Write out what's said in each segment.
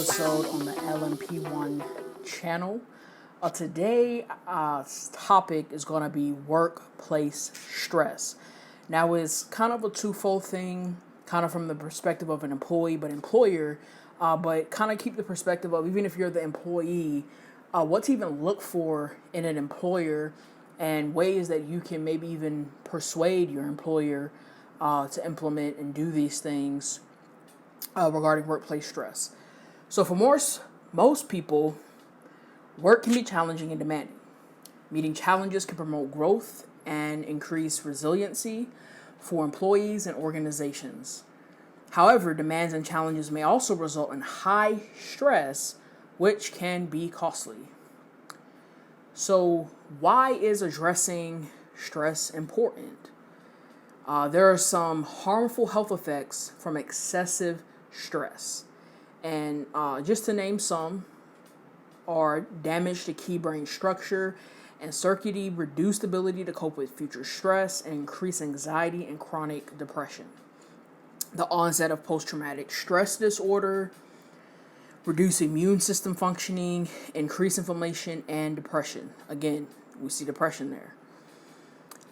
episode on the LMP1 channel. Today's topic is going to be workplace stress. Now, it's kind of a twofold thing, kind of from the perspective of an employee but employer, but kind of keep the perspective of, even if you're the employee, what to even look for in an employer and ways that you can maybe even persuade your employer to implement and do these things regarding workplace stress. So for most people, work can be challenging and demanding. Meeting challenges can promote growth and increase resiliency for employees and organizations. However, demands and challenges may also result in high stress, which can be costly. So why is addressing stress important? There are some harmful health effects from excessive stress. And just to name some, are damage to key brain structure and circuitry, reduced ability to cope with future stress, and increased anxiety and chronic depression. The onset of post-traumatic stress disorder, reduce immune system functioning, increase inflammation, and depression. Again, we see depression there.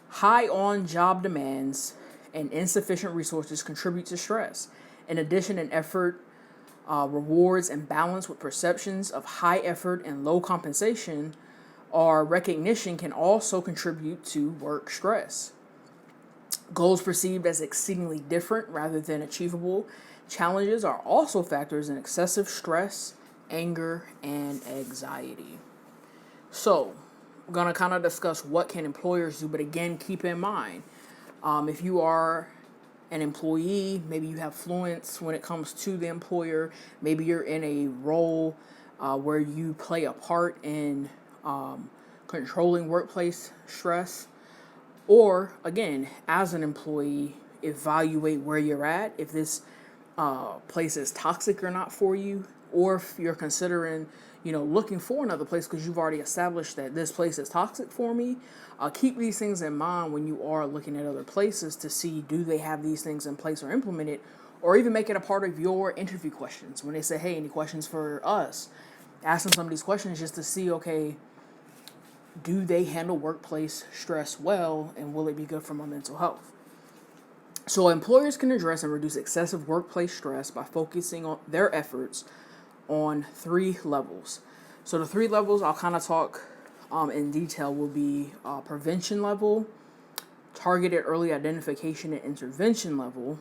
High on-job demands and insufficient resources contribute to stress. In addition, an effort rewards and balance with perceptions of high effort and low compensation or recognition can also contribute to work stress. Goals perceived as exceedingly different rather than achievable challenges are also factors in excessive stress, anger, and anxiety. So, we're going to kind of discuss what can employers do, but again, keep in mind, if you are an employee, maybe you have fluence when it comes to the employer, maybe you're in a role where you play a part in controlling workplace stress, or again, as an employee, evaluate where you're at, if this place is toxic or not for you, or if you're considering looking for another place because you've already established that this place is toxic for me. Keep these things in mind when you are looking at other places to see, do they have these things in place or implemented, or even make it a part of your interview questions. When they say, hey, any questions for us? Ask them some of these questions just to see, okay, do they handle workplace stress well, and will it be good for my mental health? So employers can address and reduce excessive workplace stress by focusing on their efforts on 3 levels. So the 3 levels I'll kind of talk in detail will be prevention level, targeted early identification and intervention level,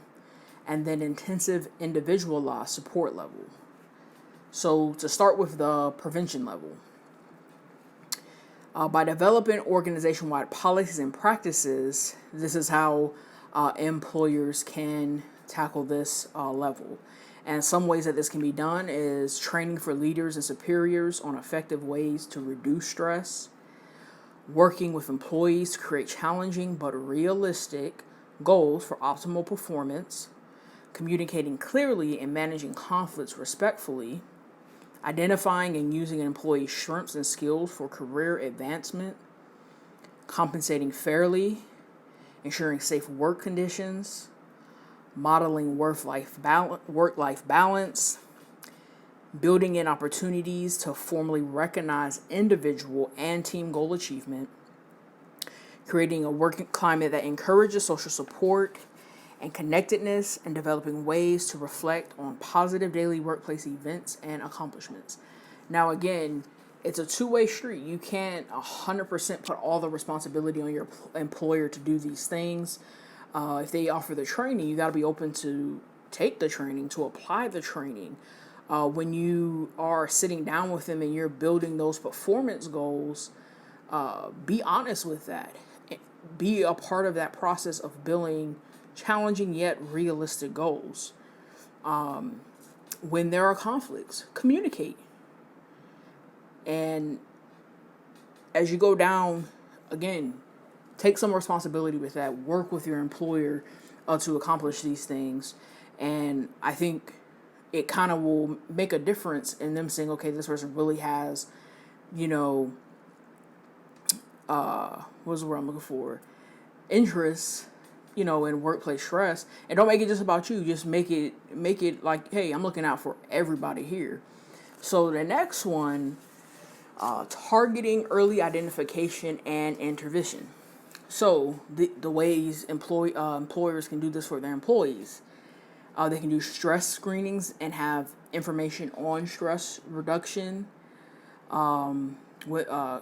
and then intensive individualized support level. So to start with the prevention level, by developing organization-wide policies and practices, this is how employers can tackle this level. And some ways that this can be done is training for leaders and superiors on effective ways to reduce stress, working with employees to create challenging but realistic goals for optimal performance, communicating clearly and managing conflicts respectfully, identifying and using an employee's strengths and skills for career advancement, compensating fairly, ensuring safe work conditions, modeling work-life balance, building in opportunities to formally recognize individual and team goal achievement, creating a working climate that encourages social support and connectedness, and developing ways to reflect on positive daily workplace events and accomplishments. Now, again, it's a two-way street. You can't 100% put all the responsibility on your employer to do these things. If they offer the training, you got to be open to take the training, to apply the training. When you are sitting down with them and you're building those performance goals, be honest with that. Be a part of that process of building challenging yet realistic goals. When there are conflicts, communicate. And as you go down, again, take some responsibility with that. Work with your employer to accomplish these things. And I think it kind of will make a difference in them saying, okay, this person really has, what's the word I'm looking for? Interests, in workplace stress. And don't make it just about you. Just make it like, hey, I'm looking out for everybody here. So the next one, targeting early identification and intervention. So the ways employers can do this for their employees. They can do stress screenings and have information on stress reduction,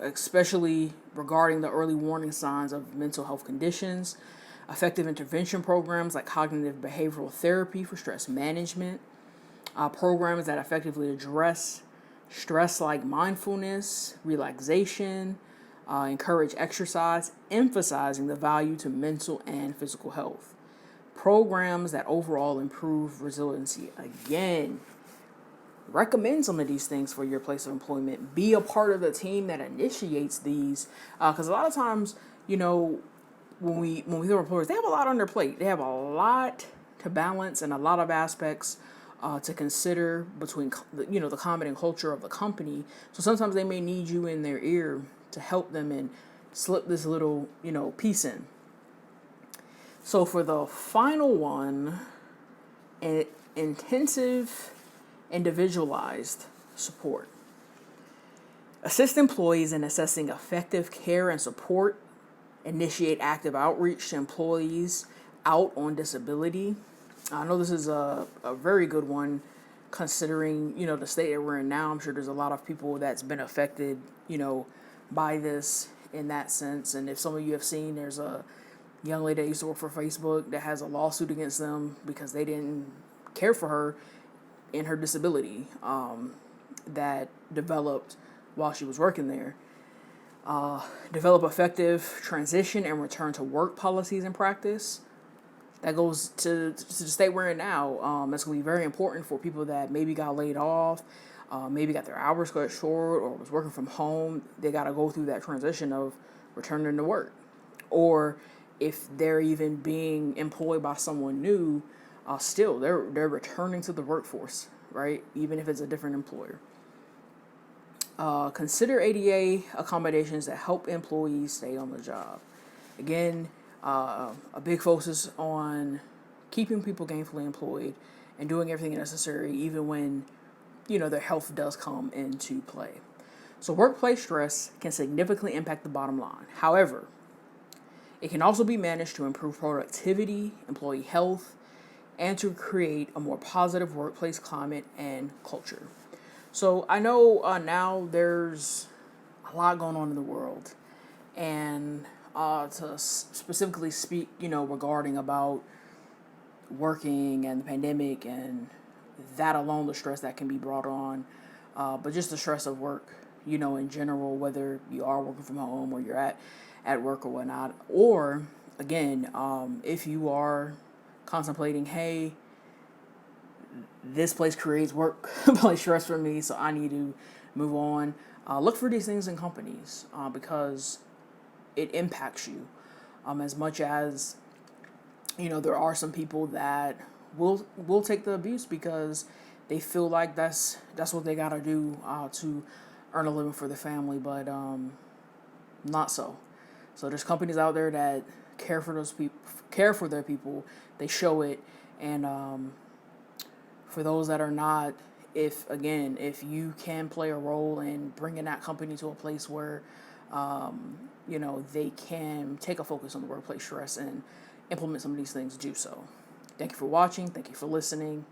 especially regarding the early warning signs of mental health conditions, effective intervention programs like cognitive behavioral therapy for stress management, programs that effectively address stress like mindfulness, relaxation, encourage exercise, emphasizing the value to mental and physical health. Programs that overall improve resiliency. Again, recommend some of these things for your place of employment. Be a part of the team that initiates these, because a lot of times, when we hear employers, they have a lot on their plate. They have a lot to balance and a lot of aspects to consider between the climate and culture of the company. So sometimes they may need you in their ear to help them and slip this little piece in. So for the final one, intensive individualized support. Assist employees in assessing effective care and support. Initiate active outreach to employees out on disability. I know this is a very good one considering, the state that we're in now. I'm sure there's a lot of people that's been affected, by this in that sense. And if some of you have seen, there's a young lady that used to work for Facebook that has a lawsuit against them because they didn't care for her in her disability that developed while she was working there. Develop effective transition and return to work policies and practice. That goes to the state we're in now. That's going to be very important for people that maybe got laid off, maybe got their hours cut short, or was working from home. They got to go through that transition of returning to work. Or if they're even being employed by someone new, still they're returning to the workforce, right? Even if it's a different employer. Consider ADA accommodations that help employees stay on the job. Again, a big focus on keeping people gainfully employed and doing everything necessary, even when their health does come into play. So workplace stress can significantly impact the bottom line. However, it can also be managed to improve productivity, employee health, and to create a more positive workplace climate and culture. So I know now there's a lot going on in the world, and to specifically speak, regarding about working and the pandemic and that alone, the stress that can be brought on, but just the stress of work, in general, whether you are working from home or you're at work or whatnot, or again, if you are contemplating, hey, this place creates workplace stress for me, so I need to move on. Look for these things in companies because it impacts you as much as there are some people that will take the abuse because they feel like that's what they gotta do to earn a living for the family, but not so. So there's companies out there that care for their people. They show it, and for those that are not, if you can play a role in bringing that company to a place where they can take a focus on the workplace stress and implement some of these things, do so. Thank you for watching. Thank you for listening.